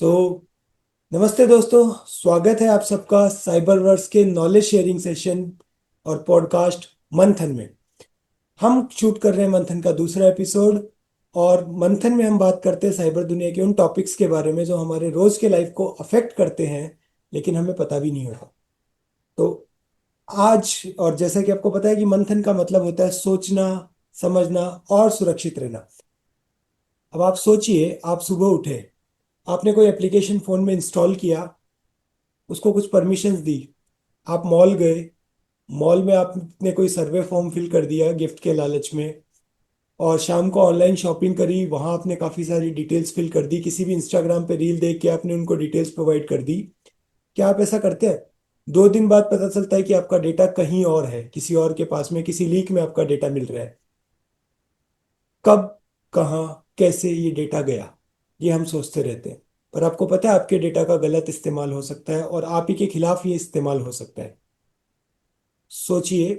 सो नमस्ते दोस्तों। स्वागत है आप सबका साइबर वर्स के नॉलेज शेयरिंग सेशन और पॉडकास्ट मंथन में। हम शूट कर रहे हैं मंथन का दूसरा एपिसोड। और मंथन में हम बात करते हैं साइबर दुनिया के उन टॉपिक्स के बारे में जो हमारे रोज के लाइफ को अफेक्ट करते हैं, लेकिन हमें पता भी नहीं होता। तो आज, और जैसा कि आपको पता है कि मंथन का मतलब होता है सोचना, समझना और सुरक्षित रहना। अब आप सोचिए, आप सुबह उठे, आपने कोई एप्लीकेशन फोन में इंस्टॉल किया, उसको कुछ परमिशंस दी, आप मॉल गए, मॉल में आपने कोई सर्वे फॉर्म फिल कर दिया गिफ्ट के लालच में, और शाम को ऑनलाइन शॉपिंग करी, वहां आपने काफी सारी डिटेल्स फिल कर दी, किसी भी इंस्टाग्राम पे रील देख के आपने उनको डिटेल्स प्रोवाइड कर दी। क्या आप ऐसा करते हैं? 2 दिन बाद पता चलता है कि आपका डेटा कहीं और है, किसी और के पास में, किसी लीक में आपका डेटा मिल रहा है। कब, कहाँ, कैसे ये डेटा गया, ये हम सोचते रहते हैं। पर आपको पता है आपके डेटा का गलत इस्तेमाल हो सकता है और आप ही के खिलाफ ये इस्तेमाल हो सकता है। सोचिए,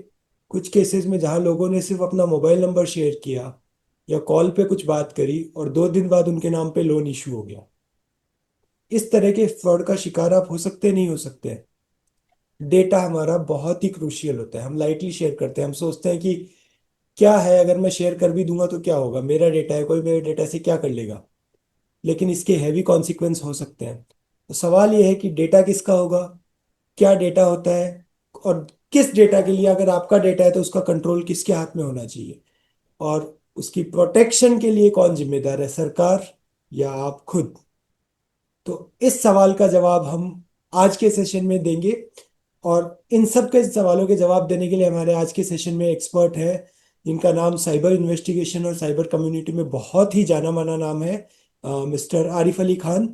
कुछ केसेस में जहां लोगों ने सिर्फ अपना मोबाइल नंबर शेयर किया या कॉल पे कुछ बात करी और 2 दिन बाद उनके नाम पे लोन इशू हो गया। इस तरह के फ्रॉड का शिकार आप हो सकते, नहीं हो सकते हैं। डेटा हमारा बहुत ही क्रूशियल होता है, हम लाइटली शेयर करते हैं। हम सोचते हैं कि क्या है, अगर मैं शेयर कर भी दूंगा तो क्या होगा, मेरा डेटा है, कोई मेरे डेटा से क्या कर लेगा। लेकिन इसके हैवी कॉन्सिक्वेंस हो सकते हैं। तो सवाल यह है कि डेटा किसका होगा, क्या डेटा होता है, और किस डेटा के लिए, अगर आपका डेटा है तो उसका कंट्रोल किसके हाथ में होना चाहिए, और उसकी प्रोटेक्शन के लिए कौन जिम्मेदार है, सरकार या आप खुद। तो इस सवाल का जवाब हम आज के सेशन में देंगे। और इन सब के सवालों के जवाब देने के लिए हमारे आज के सेशन में एक्सपर्ट है, जिनका नाम साइबर इन्वेस्टिगेशन और साइबर कम्युनिटी में बहुत ही जाना माना नाम है, मिस्टर आरिफ अली खान,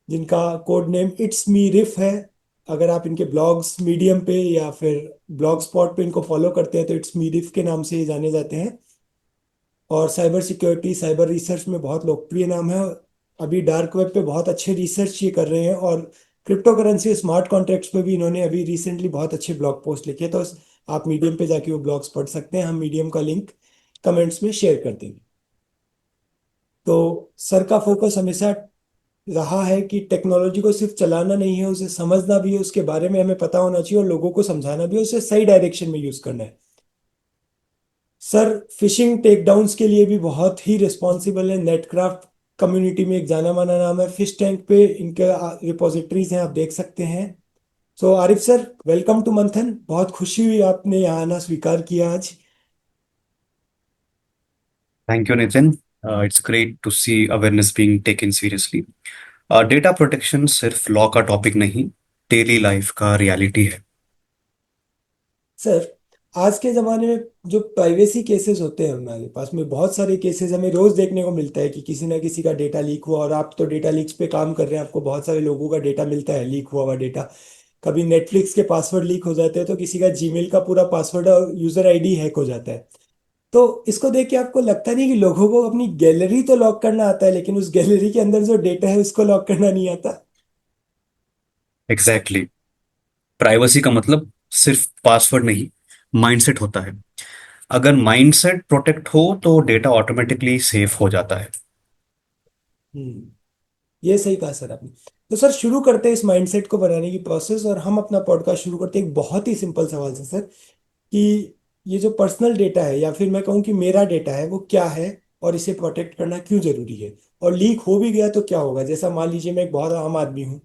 जिनका कोड नेम इट्स मी रिफ है। अगर आप इनके ब्लॉग्स मीडियम पे या फिर ब्लॉग स्पॉट पे इनको फॉलो करते हैं तो इट्स मी रिफ के नाम से ये जाने जाते हैं। और साइबर सिक्योरिटी, साइबर रिसर्च में बहुत लोकप्रिय नाम है। अभी डार्क वेब पे बहुत अच्छे रिसर्च ये कर रहे हैं, और क्रिप्टो करेंसी, स्मार्ट कॉन्ट्रैक्ट्स पे भी इन्होंने अभी रिसेंटली बहुत अच्छे ब्लॉग पोस्ट लिखे। तो आप मीडियम पे जाके वो ब्लॉग्स पढ़ सकते हैं, हम मीडियम का लिंक कमेंट्स में शेयर कर देंगे। तो सर का फोकस हमेशा रहा है कि टेक्नोलॉजी को सिर्फ चलाना नहीं है, उसे समझना भी है, उसके बारे में हमें पता होना चाहिए और लोगों को समझाना भी है, उसे सही डायरेक्शन में यूज करना है। सर फिशिंग टेकडाउन्स के लिए भी बहुत ही रिस्पॉन्सिबल है। नेटक्राफ्ट कम्युनिटी में एक जाना माना नाम है, फिश टैंक पे इनके रिपोजिटरीज हैं, आप देख सकते हैं। सो आरिफ सर, वेलकम टू मंथन। बहुत खुशी हुई आपने यहाँ आना स्वीकार किया आज। Thank you, Nitin. It's great to see awareness being taken seriously. Data protection सिर्फ लॉ का टॉपिक नहीं, डेली लाइफ का रियलिटी है। सर, आज के ज़माने में जो प्राइवेसी केसेस होते हैं हमारे पास में, बहुत सारे केसेस हमें रोज़ देखने को मिलता है कि किसी ना किसी का डेटा लीक हुआ। और आप तो डेटा लीक्स पे काम कर रहे हैं, आपको बहुत सारे लोगों का डेटा मिलता है, लीक हुआ हुआ डेटा। कभी नेटफ्लिक्स के पासवर्ड लीक हो जाते हैं, तो किसी का जीमेल का पूरा पासवर्ड और यूज़र आईडी हैक हो जाता है। तो इसको देख के आपको लगता नहीं कि लोगों को अपनी गैलरी तो लॉक करना आता है, लेकिन उस गैलरी के अंदर जो डेटा है उसको लॉक करना नहीं आता? एग्जैक्टली। प्राइवेसी का मतलब सिर्फ पासवर्ड नहीं, माइंडसेट होता है। अगर माइंडसेट प्रोटेक्ट हो तो डेटा ऑटोमेटिकली सेफ हो जाता है। हम्म, ये सही कहा सर आपने। तो सर, शुरू करते हैं इस माइंडसेट को बनाने की प्रोसेस, और हम अपना पॉडकास्ट शुरू करते हैं एक बहुत ही सिंपल सवाल से सर, कि ये जो पर्सनल डेटा है, या फिर मैं कहूँ कि मेरा डेटा है, वो क्या है, और इसे प्रोटेक्ट करना क्यों जरूरी है? और लीक हो भी गया तो क्या होगा? जैसा मान लीजिए मैं एक बहुत आम आदमी हूँ,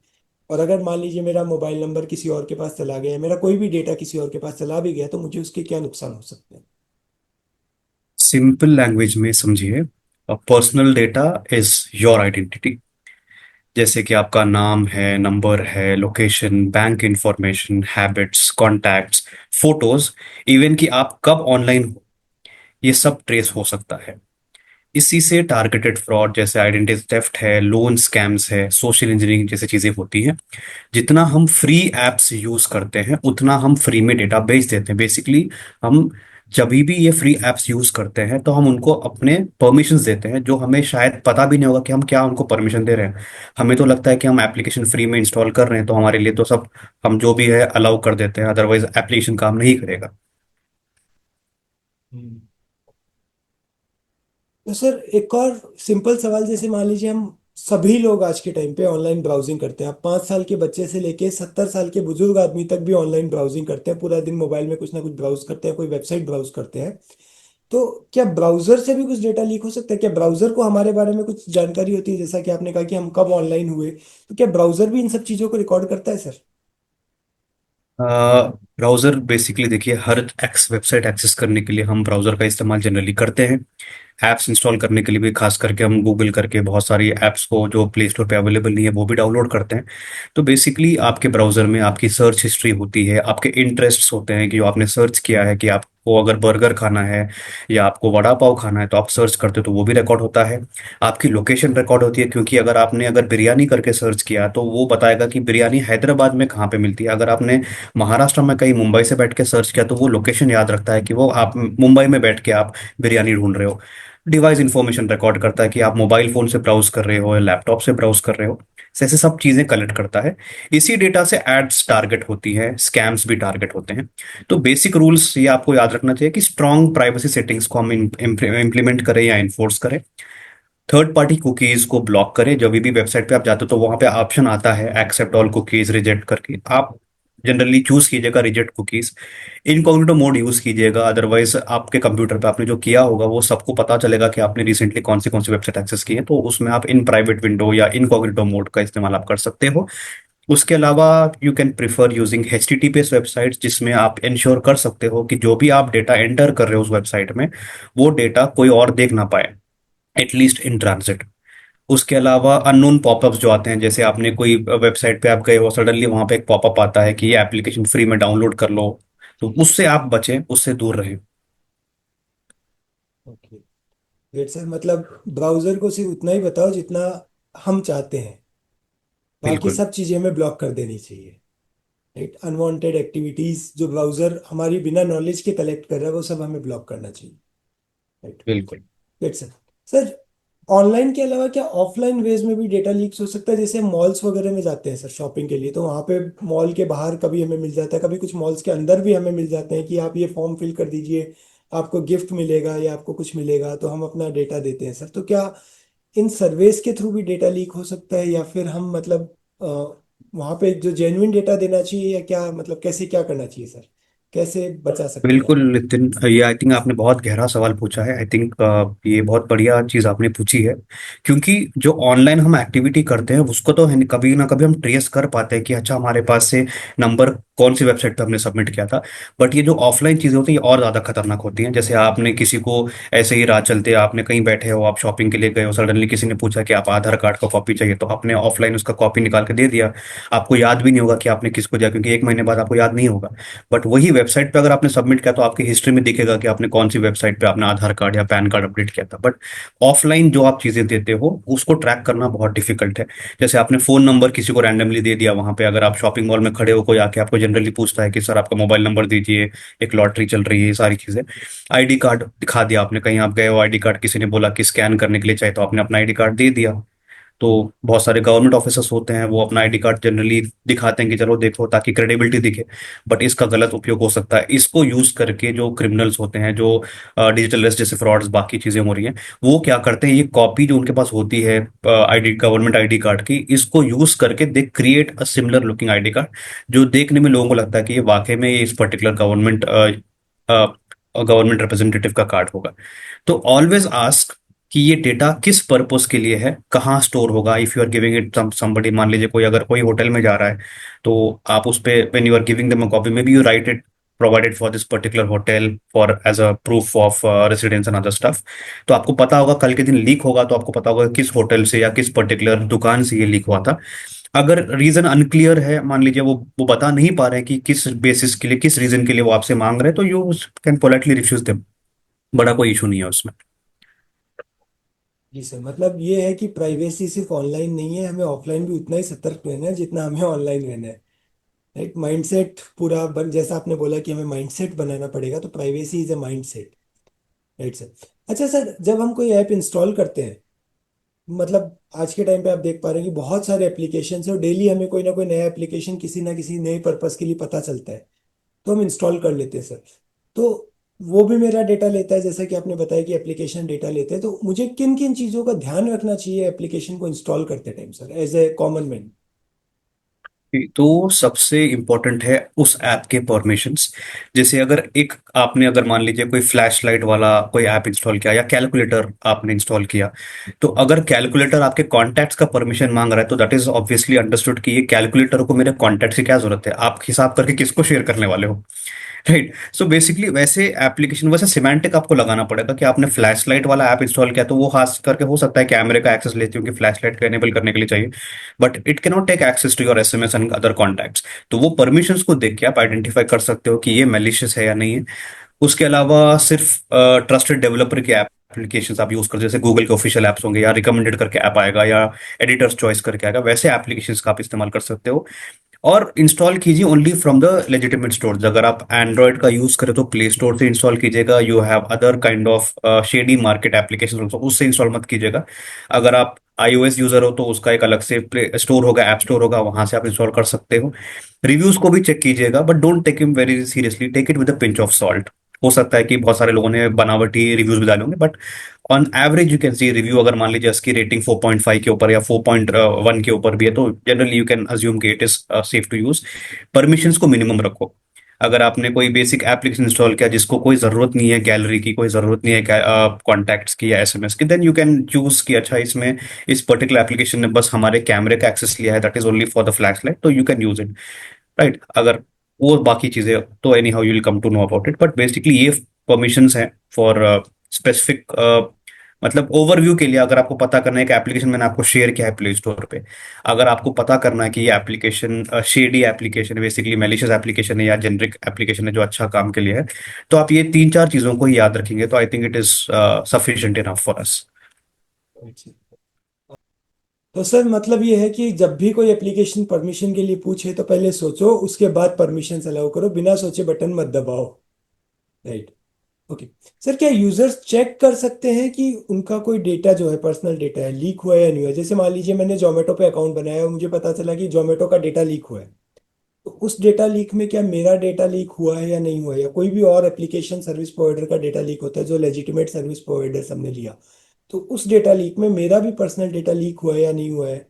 और अगर मान लीजिए मेरा मोबाइल नंबर किसी और के पास चला गया, मेरा कोई भी डेटा किसी और के पास चला भी गया, तो मुझे उसके क्या नुकसान हो सकते हैं? सिंपल लैंग्वेज में समझिए, personal data is your identity. जैसे कि आपका नाम है, नंबर है, location, bank information, habits, contacts, photos, even कि आप कब ऑनलाइन हो, ये सब ट्रेस हो सकता है। इसी से टारगेटेड फ्रॉड जैसे आइडेंटिटी थेफ्ट है, लोन स्कैम्स है, सोशल इंजीनियरिंग जैसी चीजें होती हैं। जितना हम फ्री एप्स यूज करते हैं उतना हम फ्री में डेटा बेच देते हैं बेसिकली। हम जब भी ये फ्री एप्स यूज करते हैं तो हम उनको अपने परमिशंस देते हैं, जो हमें शायद पता भी नहीं होगा कि हम क्या उनको परमिशन दे रहे हैं। हमें तो लगता है कि हम एप्लीकेशन फ्री में इंस्टॉल कर रहे हैं तो हमारे लिए तो सब, हम जो भी है अलाउ कर देते हैं, अदरवाइज एप्लीकेशन काम नहीं करेगा। हम्म। तो सर, एक और सिंपल सवाल, जैसे मान लीजिए हम सभी लोग आज के टाइम पे ऑनलाइन ब्राउजिंग करते हैं। आप 5 साल के बच्चे से लेके 70 साल के बुजुर्ग आदमी तक भी ऑनलाइन ब्राउजिंग करते हैं, पूरा दिन मोबाइल में कुछ ना कुछ ब्राउज करते हैं, कोई वेबसाइट ब्राउज करते हैं। तो क्या ब्राउजर से भी कुछ डेटा लीक हो सकता है? क्या ब्राउजर को हमारे बारे में कुछ जानकारी होती है? जैसा कि आपने कहा कि हम कब ऑनलाइन हुए, तो क्या ब्राउजर भी इन सब चीजों को रिकॉर्ड करता है सर? ब्राउजर बेसिकली देखिए, हर एक्स वेबसाइट एक्सेस करने के लिए हम ब्राउजर का इस्तेमाल जनरली करते हैं। ऐप्स इंस्टॉल करने के लिए भी खास करके हम गूगल करके बहुत सारी ऐप्स को जो प्ले स्टोर पे अवेलेबल नहीं है वो भी डाउनलोड करते हैं। तो बेसिकली आपके ब्राउजर में आपकी सर्च हिस्ट्री होती है, आपके इंटरेस्ट्स होते हैं कि जो आपने सर्च किया है, कि आपको अगर बर्गर खाना है या आपको वड़ा पाव खाना है तो आप सर्च करते हो तो वो भी रिकॉर्ड होता है। आपकी लोकेशन रिकॉर्ड होती है, क्योंकि अगर बिरयानी करके सर्च किया तो वो बताएगा कि बिरयानी हैदराबाद में कहाँ पे मिलती है। अगर आपने महाराष्ट्र में कहीं मुंबई से बैठ के सर्च किया तो वो लोकेशन याद रखता है कि वो आप मुंबई में बैठ के आप बिरयानी ढूंढ रहे हो। डिवाइस इंफॉर्मेशन रिकॉर्ड करता है कि आप मोबाइल फोन से ब्राउज कर रहे हो या लैपटॉप से ब्राउज कर रहे हो। ऐसे सब चीजें कलेक्ट करता है। इसी डेटा से एड्स टारगेट होती है, स्कैम्स भी टारगेट होते हैं। तो बेसिक रूल्स ये आपको याद रखना चाहिए कि स्ट्रॉन्ग प्राइवेसी सेटिंग्स को हम इम्प्लीमेंट करें या इन्फोर्स करें। थर्ड पार्टी कुकीज को ब्लॉक करें। जब भी वेबसाइट पे आप जाते हो तो वहां पे ऑप्शन आता है एक्सेप्ट ऑल कुकीज, रिजेक्ट करके आप जनरली चूज कीजिएगा reject cookies. Incognito mode use कीजिएगा, अदरवाइज आपके कंप्यूटर पे आपने जो किया होगा वो सबको पता चलेगा कि आपने रिसेंटली कौन सी वेबसाइट एक्सेस की है। तो उसमें आप इन प्राइवेट विंडो या इनकॉग्निटो मोड का इस्तेमाल आप कर सकते हो। उसके अलावा you can prefer using HTTPS websites, जिसमें आप इंश्योर कर सकते हो कि जो भी आप डेटा एंटर कर रहे हो उस वेबसाइट में वो डेटा कोई और देख ना पाए, एटलीस्ट इन ट्रांजिट। उसके अलावा अननोन पॉपअप्स जो आते हैं, जैसे आपने कोई वेबसाइट पे आप गए हो, सडनली वहां पे एक पॉपअप आता है कि ये एप्लीकेशन फ्री में डाउनलोड कर लो, तो उससे आप बचें, उससे दूर रहें। Okay, great sir. मतलब ब्राउजर को सिर्फ उतना ही बताओ जितना हम चाहते हैं, बाकी बिल्कुल सब चीजें हमें ब्लॉक कर देनी चाहिए। राइट, अनवांटेड एक्टिविटीज जो ब्राउजर हमारी बिना नॉलेज के कलेक्ट कर रहा है वो सब हमें ब्लॉक करना चाहिए। राइट, बिल्कुल ग्रेट सर। सर, ऑनलाइन के अलावा क्या ऑफलाइन वेज में भी डेटा लीक्स हो सकता है? जैसे मॉल्स वगैरह में जाते हैं सर शॉपिंग के लिए, तो वहाँ पे मॉल के बाहर कभी हमें मिल जाता है, कभी कुछ मॉल्स के अंदर भी हमें मिल जाते हैं कि आप ये फॉर्म फिल कर दीजिए, आपको गिफ्ट मिलेगा या आपको कुछ मिलेगा, तो हम अपना डेटा देते हैं सर। तो क्या इन सर्वेस के थ्रू भी डेटा लीक हो सकता है, या फिर हम मतलब वहाँ पे जो जेन्युइन डेटा देना चाहिए, या क्या मतलब कैसे क्या करना चाहिए सर? कैसे बचा सकते हैं बिल्कुल हम? नितिन, ये आई थिंक आपने बहुत गहरा सवाल पूछा है। आई थिंक ये बहुत बढ़िया चीज आपने पूछी है, क्योंकि जो ऑनलाइन हम एक्टिविटी करते हैं उसको तो कभी ना कभी हम ट्रेस कर पाते हैं कि अच्छा हमारे पास से नंबर कौन सी वेबसाइट पे हमने सबमिट किया था। बट ये जो ऑफलाइन चीजें होती हैं ये और ज्यादा खतरनाक होती हैं। जैसे आपने किसी को ऐसे ही राह चलते आपने कहीं बैठे हो, आप शॉपिंग के लिए गए हो, सडनली किसी ने पूछा कि आप आधार कार्ड का कॉपी चाहिए, तो आपने ऑफलाइन उसका कॉपी निकाल के दे दिया। आपको याद भी नहीं होगा कि आपने किसको दिया, क्योंकि एक महीने बाद आपको याद नहीं होगा। बट वही वेबसाइट पे अगर आपने सबमिट किया तो आपकी हिस्ट्री में दिखेगा कि आपने कौन सी वेबसाइट पे आपने आधार कार्ड या पैन कार्ड अपडेट किया था। बट ऑफलाइन जो आप चीजें देते हो उसको ट्रैक करना बहुत डिफिकल्ट है। जैसे आपने फोन नंबर किसी को रैंडमली दे दिया, वहां पे अगर आप शॉपिंग मॉल में खड़े हो, कोई आके आपको जनरली पूछता है कि सर आपका मोबाइल नंबर दीजिए, एक लॉटरी चल रही है, ये सारी चीजें। आईडी कार्ड दिखा दिया आपने, कहीं आप गए हो, आईडी कार्ड किसी ने बोला कि स्कैन करने के लिए चाहिए, तो आपने अपना आईडी कार्ड दे दिया। तो बहुत सारे गवर्नमेंट ऑफिसर्स होते हैं, वो अपना आईडी कार्ड जनरली दिखाते हैं कि चलो देखो, ताकि क्रेडिबिलिटी दिखे। बट इसका गलत उपयोग हो सकता है। इसको यूज करके जो क्रिमिनल्स होते हैं, जो डिजिटल अरेस्ट जैसे फ्रॉड्स बाकी चीजें हो रही हैं, वो क्या करते हैं, ये कॉपी जो उनके पास होती है आईडी, गवर्नमेंट आईडी कार्ड की, इसको यूज करके they create a similar looking ID card, जो देखने में लोगों को लगता है कि ये वाकई में ये इस पर्टिकुलर गवर्नमेंट रिप्रेजेंटेटिव का कार्ड होगा। तो ऑलवेज आस्क कि ये डेटा किस पर्पस के लिए है, कहाँ स्टोर होगा। If you are giving it somebody, मान लीजिए कोई अगर कोई होटल में जा रहा है, तो आप उस पे when you are giving them a copy, may be you write it provided for this particular hotel for as a proof of residence and other stuff. तो आपको पता होगा कल के दिन लीक होगा तो आपको पता होगा किस होटल से या किस पर्टिकुलर दुकान से ये लीक हुआ था। अगर रीजन अनक्लियर है, मान लीजिए वो बता नहीं पा रहे हैं कि किस बेसिस के लिए, किस रीजन के लिए वो आपसे मांग रहे हैं, तो you can politely refuse them. बड़ा कोई इशू नहीं है उसमें। जी सर, मतलब ये है कि प्राइवेसी सिर्फ ऑनलाइन नहीं है, हमें ऑफलाइन भी उतना ही सतर्क रहना है जितना हमें ऑनलाइन रहना है। राइट, माइंडसेट पूरा जैसा आपने बोला कि हमें माइंडसेट बनाना पड़ेगा, तो privacy is a mindset. Right sir. अच्छा सर, जब हम कोई ऐप इंस्टॉल करते हैं, मतलब आज के टाइम पे आप देख पा रहे हैं कि बहुत सारे एप्लीकेशन है और डेली हमें कोई ना कोई नया एप्लीकेशन किसी ना किसी नए पर्पस के लिए पता चलता है, तो हम इंस्टॉल कर लेते हैं सर। तो वो भी मेरा डेटा लेता है, जैसा कि आपने बताया कि एप्लीकेशन डेटा लेते हैं, तो मुझे किन किन चीज़ों का ध्यान रखना चाहिए एप्लीकेशन को इंस्टॉल करते time sir, as a common man? तो सबसे इम्पोर्टेंट है उस ऐप के परमिशंस। जैसे अगर एक आपने अगर मान लीजिए कोई फ्लैश लाइट वाला कोई ऐप इंस्टॉल किया या कैलकुलेटर आपने इंस्टॉल किया, तो अगर कैलकुलेटर आपके कॉन्टैक्ट्स का परमिशन मांग रहा है तो दैट इज ऑब्वियसली अंडरस्टूड कि ये कैलकुलेटर को मेरे कॉन्टैक्ट की क्या जरूरत है, आप हिसाब करके किसको शेयर करने वाले हो। राइट। सो बेसिकली वैसे एप्लीकेशन वैसे सिमेंटिक आपको लगाना पड़ेगा कि आपने फ्लैश लाइट वाला ऐप इंस्टॉल किया तो वो खास करके हो सकता है कैमरे का एक्सेस लेती हूँ कि फ्लैश लाइट को एनेबल करने के लिए चाहिए, but it can not take access to your SMS and other contacts. तो वो परमिशंस को देख के आप आइडेंटिफाई कर सकते हो कि ये मैलिशियस है या नहीं है। उसके अलावा सिर्फ ट्रस्टेड डेवलपर के एप्लीकेशंस आप यूज कर, जैसे गूगल के ऑफिशियल एप्स होंगे या रिकमेंडेड करके ऐप आएगा या एडिटर्स चॉइस करके आएगा, वैसे एप्लीकेशंस का आप इस्तेमाल कर सकते हो। और इंस्टॉल कीजिए only from the legitimate stores. अगर आप एंड्रॉयड का यूज करें तो प्ले स्टोर से इंस्टॉल कीजिएगा। You have other kind of shady market application, उससे इंस्टॉल मत कीजिएगा। अगर आप iOS यूजर हो तो उसका एक अलग से प्ले स्टोर होगा, ऐप स्टोर होगा, वहां से आप इंस्टॉल कर सकते हो। रिव्यूज को भी चेक कीजिएगा, बट डोंट टेक इम very seriously, take it with a pinch of salt. हो सकता है कि बहुत सारे लोगों ने बनावटी रिव्यूज भी डाले होंगे, but on average you can see review अगर मान लीजिए इसकी रेटिंग 4.5 के ऊपर या 4.1 के ऊपर भी है तो जनरली यू कैन अज्यूम कि it is safe to use. Permissions को मिनिमम रखो। अगर आपने कोई बेसिक एप्लीकेशन इंस्टॉल किया जिसको कोई जरूरत नहीं है गैलरी की, कोई जरूरत नहीं है कॉन्टैक्ट्स की या एसएमएस की, देन यू कैन चूज कि अच्छा इसमें इस पर्टिकुलर एप्लीकेशन ने बस हमारे कैमरे का एक्सेस लिया है, that is only for the flash light, तो you can use it. Right. अगर वो बाकी चीजें तो anyhow you will come to know about it, but basically ये परमिशंस हैं फॉर स्पेसिफिक, मतलब ओवरव्यू के लिए। अगर आपको पता करना है कि एप्लीकेशन मैंने आपको शेयर किया है प्ले स्टोर पे, अगर आपको पता करना है कि ये एप्लीकेशन शेडी एप्लीकेशन है, बेसिकली मैलिशियस एप्लीकेशन है या जेनरिक एप्लीकेशन है जो अच्छा काम के लिए है, तो आप ये तीन चार चीजों को ही याद रखेंगे तो I think it is sufficient enough for us. तो सर मतलब ये है कि जब भी कोई एप्लीकेशन परमिशन के लिए पूछे तो पहले सोचो, उसके बाद परमिशन अलाउ करो, बिना सोचे बटन मत दबाओ। राइट। ओके। सर क्या यूजर्स चेक कर सकते हैं कि उनका कोई डेटा जो है, पर्सनल डेटा है, लीक हुआ है या नहीं हुआ? जैसे मान लीजिए मैंने जोमेटो पे अकाउंट बनाया और मुझे पता चला कि जोमेटो का डेटा लीक हुआ है, तो उस डेटा लीक में क्या मेरा डेटा लीक हुआ है या नहीं हुआ है? या कोई भी और एप्लीकेशन सर्विस प्रोवाइडर का डेटा लीक होता है जो लेजिटिमेट सर्विस प्रोवाइडर सबने लिया, तो उस डेटा लीक में मेरा भी पर्सनल डेटा लीक हुआ है या नहीं हुआ है?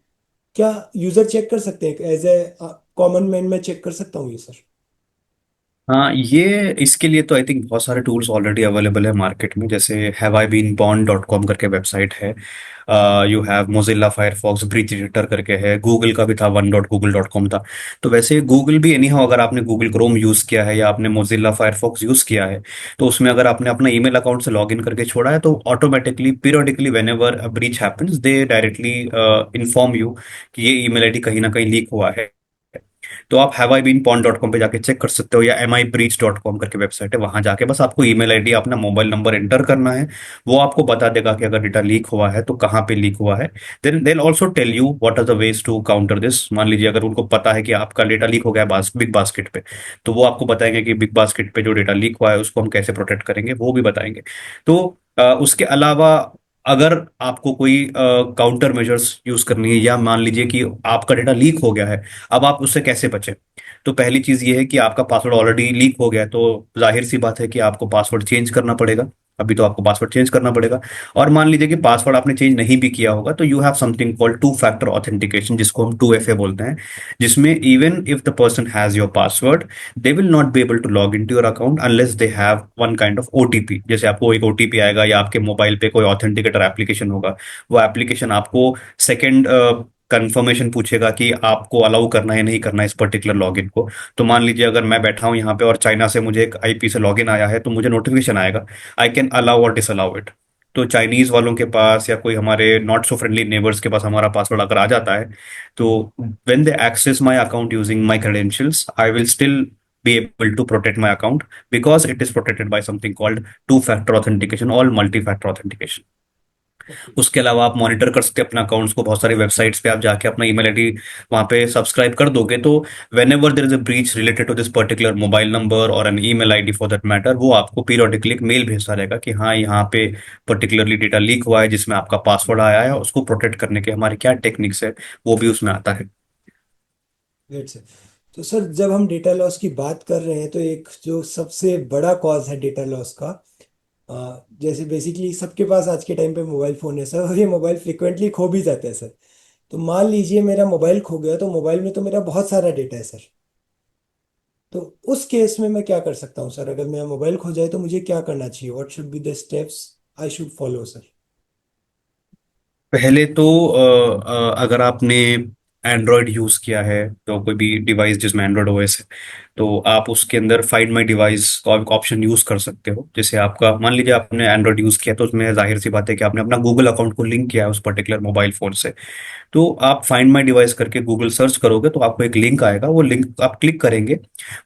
क्या यूजर चेक कर सकते हैं? एज ए कॉमन मैन मैं चेक कर सकता हूँ ये सर? हाँ, ये इसके लिए तो आई थिंक बहुत सारे टूल्स ऑलरेडी अवेलेबल है मार्केट में, जैसे हैव आई बीन बॉर्न डॉट कॉम करके वेबसाइट है। You have Mozilla Firefox breach editor करके है, गूगल का भी था, one dot Google dot com था। तो वैसे गूगल भी एनी हाउ, अगर आपने गूगल क्रोम यूज किया है या आपने मोजिल्ला फायरफॉक्स यूज किया है, तो उसमें अगर आपने अपना ईमेल अकाउंट से लॉग इन करके छोड़ा है तो automatically periodically when ever a breach happens they directly inform you कि ये ईमेल आईडी कहीं ना कहीं लीक हुआ है। तो आप have I been pwned dot com पे जाके चेक कर सकते हो, या am I breach dot com करके वेबसाइट है, वहां जाके बस आपको ईमेल आईडी अपना मोबाइल नंबर एंटर करना है। वो आपको बता देगा कि अगर डेटा लीक हुआ है तो कहाँ पे लीक हुआ है। Then then also tell you what are the ways to counter this. मान लीजिए अगर उनको पता है कि आपका डेटा लीक हो गया है बिग बास्केट पे, तो वो आपको बताएंगे कि बिग बास्केट पे जो डेटा लीक हुआ है उसको हम कैसे प्रोटेक्ट करेंगे, वो भी बताएंगे। तो उसके अलावा अगर आपको कोई काउंटर मेजर्स यूज करनी है, या मान लीजिए कि आपका डेटा लीक हो गया है, अब आप उससे कैसे बचें। तो पहली चीज ये है कि आपका पासवर्ड ऑलरेडी लीक हो गया है, तो जाहिर सी बात है कि आपको पासवर्ड चेंज करना पड़ेगा। अभी तो आपको पासवर्ड चेंज करना पड़ेगा। और मान लीजिए कि पासवर्ड आपने चेंज नहीं भी किया होगा, तो you have something called two factor authentication, जिसको हम 2FA बोलते हैं, जिसमें even if the person has your password, they will not be able to log in to your account unless they have one kind of OTP. जैसे आपको एक OTP आएगा या आपके मोबाइल पे कोई ऑथेंटिकेटर एप्लीकेशन होगा, वो एप्लीकेशन आपको सेकेंड कंफर्मेशन पूछेगा कि आपको अलाउ करना है नहीं करना है इस पर्टिकुलर लॉगिन को। तो मान लीजिए अगर मैं बैठा हूं यहाँ पे और चाइना से मुझे एक आईपी से लॉगिन आया है, तो मुझे नोटिफिकेशन आएगा, आई कैन अलाउ और डिसअलाउ इट। तो चाइनीज वालों के पास या कोई हमारे नॉट सो फ्रेंडली नेबर्स के पास हमारा पासवर्ड अगर आ जाता है, तो when they access my account using my credentials, I will still be able to protect my account because it is protected by something called two factor authentication or multi factor authentication. Okay. उसके अलावा आप monitor कर सकते हैं अपना accounts को, बहुत सारी वेबसाइट्स पे आप जाके अपना ईमेल आईडी वहाँ पे सब्सक्राइब कर दोगे, तो whenever there is a breach related to this particular mobile number और an email ID for that matter, वो आपको पीरियोडिकली एक मेल भेजता रहेगा कि हाँ यहाँ पे पर्टिकुलरली डेटा लीक हुआ है जिसमें आपका पासवर्ड आया है, उसको प्रोटेक्ट करने के हमारे क्या टेक्निक्स है वो भी उसमें आता है। Great sir. तो सर जब हम डेटा लॉस की बात कर रहे हैं तो एक जो सबसे बड़ा कॉज है डेटा लॉस का, जैसे बेसिकली सबके पास आज के टाइम पे मोबाइल फोन है सर, और ये मोबाइल फ्रिक्वेंटली खो भी जाते हैं सर। तो मान लीजिए मेरा मोबाइल खो गया, तो मोबाइल में तो मेरा बहुत सारा डेटा है सर। तो उस केस में मैं क्या कर सकता हूँ सर? अगर मेरा मोबाइल खो जाए तो मुझे क्या करना चाहिए? What should be the steps I should follow sir? पहले तो अगर आपने एंड्रॉयड यूज़ किया है, तो कोई भी डिवाइस जिसमें एंड्रॉयड ओएस है, तो आप उसके अंदर फाइंड माई डिवाइस का एक ऑप्शन यूज़ कर सकते हो। जैसे आपका मान लीजिए आपने एंड्रॉयड यूज़ किया, तो उसमें जाहिर सी बात है कि आपने अपना गूगल अकाउंट को लिंक किया है उस पर्टिकुलर मोबाइल फोन से। तो आप फाइंड माई डिवाइस करके गूगल सर्च करोगे तो आपको एक लिंक आएगा, वो लिंक आप क्लिक करेंगे,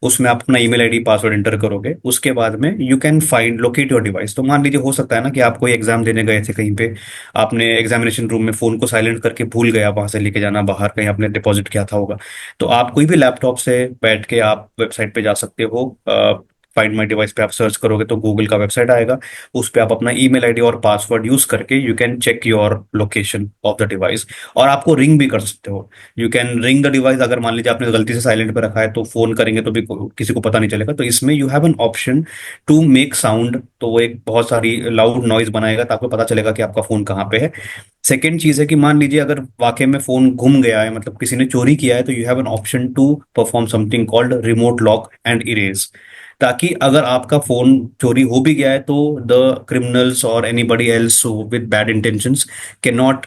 उसमें आप अपना ईमेल आईडी पासवर्ड एंटर करोगे, उसके बाद में you can find locate your device. तो मान लीजिए हो सकता है ना कि आप कोई एग्जाम देने गए थे कहीं पे, आपने एग्जामिनेशन रूम में फोन को साइलेंट करके भूल गया वहां से लेके जाना, बाहर कहीं आपने डिपॉजिट किया था होगा। तो आप कोई भी लैपटॉप से बैठ के आप वेबसाइट पे जा सकते हो, फाइंड माई डिवाइस पे आप सर्च करोगे तो गूगल का वेबसाइट आएगा, उस पे आप अपना ईमेल आईडी और पासवर्ड यूज करके you can check your location of the device. और आपको रिंग भी कर सकते हो, you can ring the device. अगर मान लीजिए आपने गलती से साइलेंट पे रखा है तो फोन करेंगे तो भी किसी को पता नहीं चलेगा। तो इसमें you have an option to make sound, तो वो एक बहुत सारी लाउड नॉइज बनाएगा, तो आपको पता चलेगा कि आपका फोन कहाँ पे है। सेकेंड चीज है कि मान लीजिए अगर वाकई में फोन गुम गया है, मतलब किसी ने चोरी किया है, तो you have an option to perform something called remote lock and erase, ताकि अगर आपका फोन चोरी हो भी गया है तो द क्रिमिनल्स और anybody else with bad intentions can not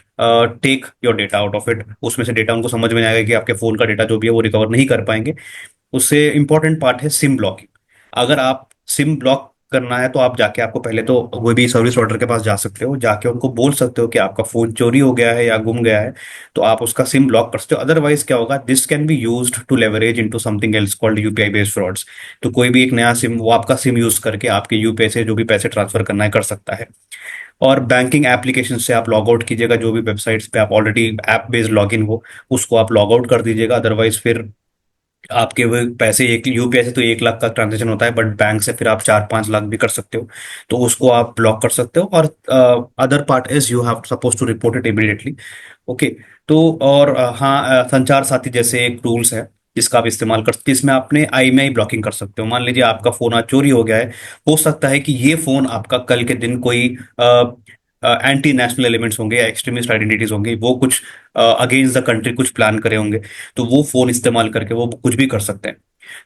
take your data out of it. उसमें से डेटा उनको समझ में आएगा कि आपके फोन का डेटा जो भी है वो रिकवर नहीं कर पाएंगे। उससे इंपॉर्टेंट पार्ट है सिम ब्लॉकिंग। अगर आप सिम ब्लॉक करना है तो आप जाके, आपको पहले तो कोई भी सर्विस प्रोवाइडर के पास जा सकते हो, जाके उनको बोल सकते हो कि आपका फोन चोरी हो गया है या गुम गया है, तो आप उसका सिम ब्लॉक कर सकते हो। अदरवाइज क्या होगा, this can be used to leverage into something else called UPI based frauds. तो कोई भी एक नया सिम वो आपका सिम यूज करके आपके यूपीआई से जो भी पैसे ट्रांसफर करना है कर सकता है। और बैंकिंग एप्लीकेशन से आप लॉग आउट कीजिएगा, जो भी वेबसाइट्स पे आप ऑलरेडी ऐप बेस्ड लॉगिन हो उसको आप लॉग आउट कर दीजिएगा। अदरवाइज फिर आपके वो पैसे, एक यूपीआई से तो 1 लाख का ट्रांजेक्शन होता है, बट बैंक से फिर आप 4-5 लाख भी कर सकते हो, तो उसको आप ब्लॉक कर सकते हो। और other part is you have suppose to report it immediately. Okay. तो और हाँ, संचार साथी जैसे एक टूल्स है जिसका आप इस्तेमाल कर सकते हैं, इसमें आपने आईएमईआई ब्लॉकिंग कर सकते हो। मान लीजिए आपका फोन आज चोरी हो गया है, हो सकता है कि ये फोन आपका कल के दिन कोई एंटी नेशनल एलिमेंट्स होंगे या एक्सट्रीमिस्ट आइडेंटिटीज होंगी, वो कुछ अगेंस्ट द कंट्री कुछ प्लान करे होंगे, तो वो फोन इस्तेमाल करके वो कुछ भी कर सकते हैं।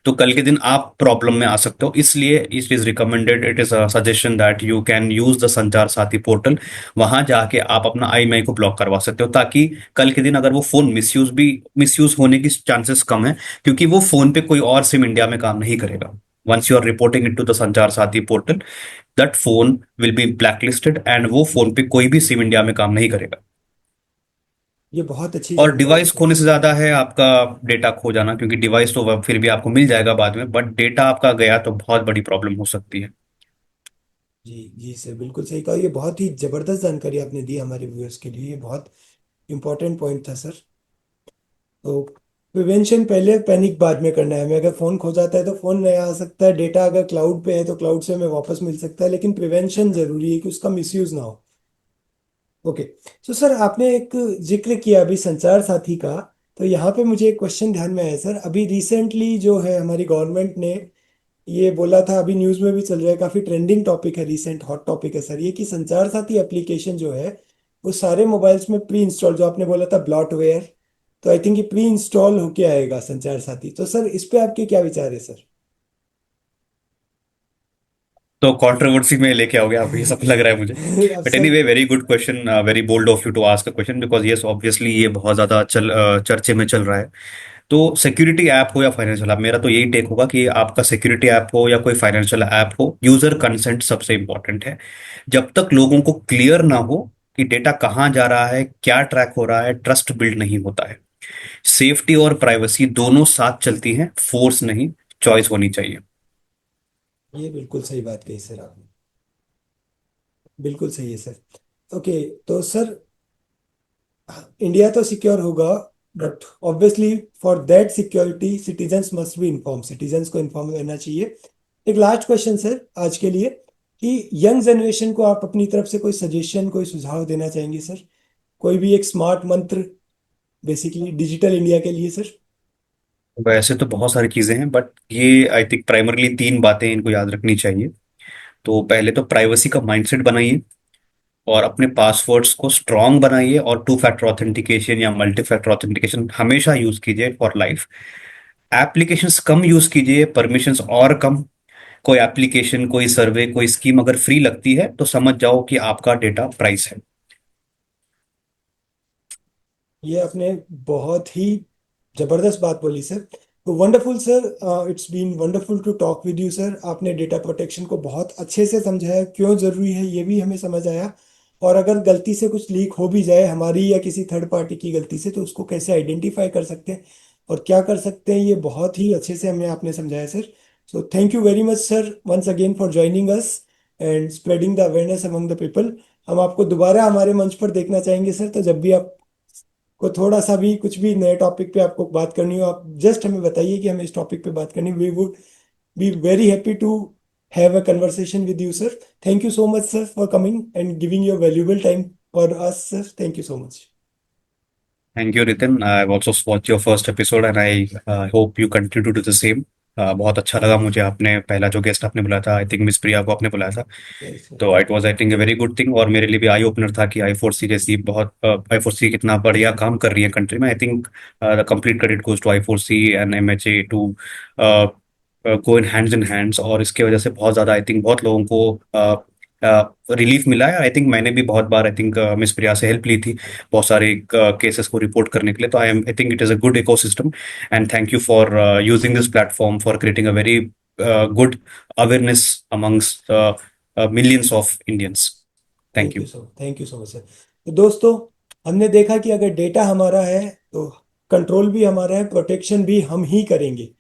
तो कल के दिन आप प्रॉब्लम में आ सकते हो, इसलिए it is recommended, it is a suggestion that you can use the Sanchar Saathi portal. वहां जाके आप अपना आईएमईआई को ब्लॉक करवा सकते हो, ताकि कल के दिन अगर वो फोन मिसयूज होने की चांसेस कम है, क्योंकि वो फोन पे कोई और सिम इंडिया में काम नहीं करेगा। Once you are reporting it to the Sanchar Saathi portal, that phone will be blacklisted and वो फोन पे कोई भी सिम इंडिया में काम नहीं करेगा। ये बहुत अच्छी और जानकारी है डिवाइस सर। खोने से ज्यादा है आपका डेटा खो जाना, क्योंकि डिवाइस तो फिर भी आपको मिल जाएगा बाद में, बट डेटा आपका गया तो बहुत बड़ी प्रॉब्लम हो सकती है। जी जी सर, बिल्कुल सही कहा। ये बहुत ही जबरदस्त जानकारी आपने दी हमारे व्यूअर्स के लिए, ये बहुत इंपॉर्टेंट पॉइंट था सर। तो प्रिवेंशन पहले, पैनिक बाद में करना है हमें। अगर फोन खो जाता है तो फोन नया आ सकता है, डेटा अगर क्लाउड पे है तो क्लाउड से हमें वापस मिल सकता है, लेकिन प्रिवेंशन जरूरी है कि उसका मिसयूज ना हो। ओके। तो सर आपने एक जिक्र किया अभी संचार साथी का, तो यहाँ पे मुझे एक क्वेश्चन ध्यान में आया सर। अभी रिसेंटली जो है हमारी गवर्नमेंट ने ये बोला था, अभी न्यूज़ में भी चल रहा है, काफ़ी ट्रेंडिंग टॉपिक है, रिसेंट हॉट टॉपिक है सर, ये कि संचार साथी एप्लीकेशन जो है वो सारे मोबाइल्स में प्री इंस्टॉल, जो आपने बोला था ब्लॉटवेयर, तो आई थिंक ये प्री इंस्टॉल होके आएगा संचार साथी। तो सर इस पे आपके क्या विचार है सर? तो कंट्रोवर्सी में लेके आओगे आप, ये सब लग रहा है मुझे। अब but sir. Anyway, very good question, very bold of you to ask a question, because yes obviously ये बहुत ज्यादा चर्चे में चल रहा है। तो सिक्योरिटी ऐप हो या फाइनेंशियल ऐप, मेरा तो यही टेक होगा कि आपका सिक्योरिटी ऐप हो या कोई फाइनेंशियल ऐप हो, यूजर कंसेंट सबसे इंपॉर्टेंट है। जब तक लोगों को क्लियर ना हो कि डेटा कहाँ जा रहा है, क्या ट्रैक हो रहा है, ट्रस्ट बिल्ड नहीं होता है। सेफ्टी और प्राइवेसी दोनों साथ चलती हैं, फोर्स नहीं, चॉइस होनी चाहिए। ये बिल्कुल सही बात कही सर आपने, बिल्कुल सही है सर। ओके। तो सर इंडिया तो सिक्योर होगा, but obviously for that security citizens must be inform, citizens को इन्फॉर्म रहना चाहिए। एक लास्ट क्वेश्चन सर आज के लिए, कि यंग जनरेशन को आप अपनी तरफ से कोई सजेशन, कोई सुझाव देना चाहेंगे सर? कोई भी एक स्मार्ट मंत्र बेसिकली डिजिटल इंडिया के लिए सर? वैसे तो बहुत सारी चीजें हैं, बट ये आई थिंक प्राइमरली तीन बातें इनको याद रखनी चाहिए। तो पहले तो प्राइवेसी का माइंडसेट बनाइए, और अपने पासवर्ड्स को स्ट्रांग बनाइए, और टू फैक्टर ऑथेंटिकेशन या मल्टी फैक्टर ऑथेंटिकेशन हमेशा यूज कीजिए for life. Applications come use कीजिए, परमिशंस और कम। कोई एप्लीकेशन, कोई सर्वे, कोई स्कीम अगर फ्री लगती है तो समझ जाओ कि आपका डेटा प्राइस है। ये आपने बहुत ही जबरदस्त बात बोली सर। तो wonderful sir, it's been wonderful to talk with you sir. आपने डेटा प्रोटेक्शन को बहुत अच्छे से समझाया, क्यों जरूरी है ये भी हमें समझ आया। और अगर गलती से कुछ लीक हो भी जाए हमारी या किसी थर्ड पार्टी की गलती से, तो उसको कैसे आइडेंटिफाई कर सकते हैं और क्या कर सकते हैं, ये बहुत ही अच्छे से हमें आपने समझाया sir. So thank you very much sir, once again for joining us and spreading the awareness among the people. हम आपको दोबारा हमारे मंच पर देखना चाहेंगे सर। तो जब भी आप को थोड़ा सा भी कुछ भी नए टॉपिक पे आपको बात करनी हो, आप जस्ट हमें बताइए कि हमें इस टॉपिक पे बात करनी, we would be very happy to have a conversation with you sir. Thank you so much sir for coming and giving your valuable time for us sir. Thank you so much. Thank you Ritin, I also watch your first episode and I hope you continue to do the same. बहुत अच्छा लगा मुझे, आपने पहला जो guest आपने बुलाया था, आई थिंक मिस प्रिया को आपने बुलाया था। Yes sir. तो it was I think a very good thing, और मेरे लिए भी आई ओपनर था कि आई4सी जैसी बहुत, आई4सी कितना बढ़िया काम कर रही है कंट्री में। I think the complete credit goes to I4C and MHA to go in hands, और इसके वजह से बहुत ज्यादा आई थिंक बहुत लोगों को रिलीफ मिला है। आई थिंक मैंने भी बहुत बार आई थिंक मिस प्रिया से हेल्प ली थी बहुत सारे केसेस को रिपोर्ट करने के लिए। तो I think it is a good ecosystem, and thank you for using this platform for creating a very good awareness amongst millions of Indians. Thank thank you. You so thank you so much sir. तो दोस्तों, हमने देखा कि अगर data हमारा है तो control भी हमारा है, प्रोटेक्शन भी हम ही करेंगे।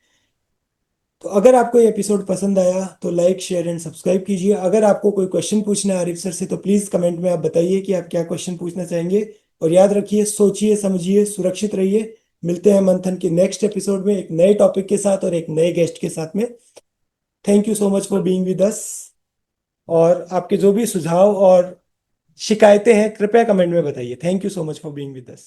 तो अगर आपको ये एपिसोड पसंद आया तो लाइक शेयर एंड सब्सक्राइब कीजिए। अगर आपको कोई क्वेश्चन पूछना है आरिफ सर से, तो प्लीज़ कमेंट में आप बताइए कि आप क्या क्वेश्चन पूछना चाहेंगे। और याद रखिए, सोचिए समझिए सुरक्षित रहिए। मिलते हैं मंथन के नेक्स्ट एपिसोड में एक नए टॉपिक के साथ और एक नए गेस्ट के साथ में। Thank you so much for being with us. और आपके जो भी सुझाव और शिकायतें हैं कृपया कमेंट में बताइए। Thank you so much for being with us.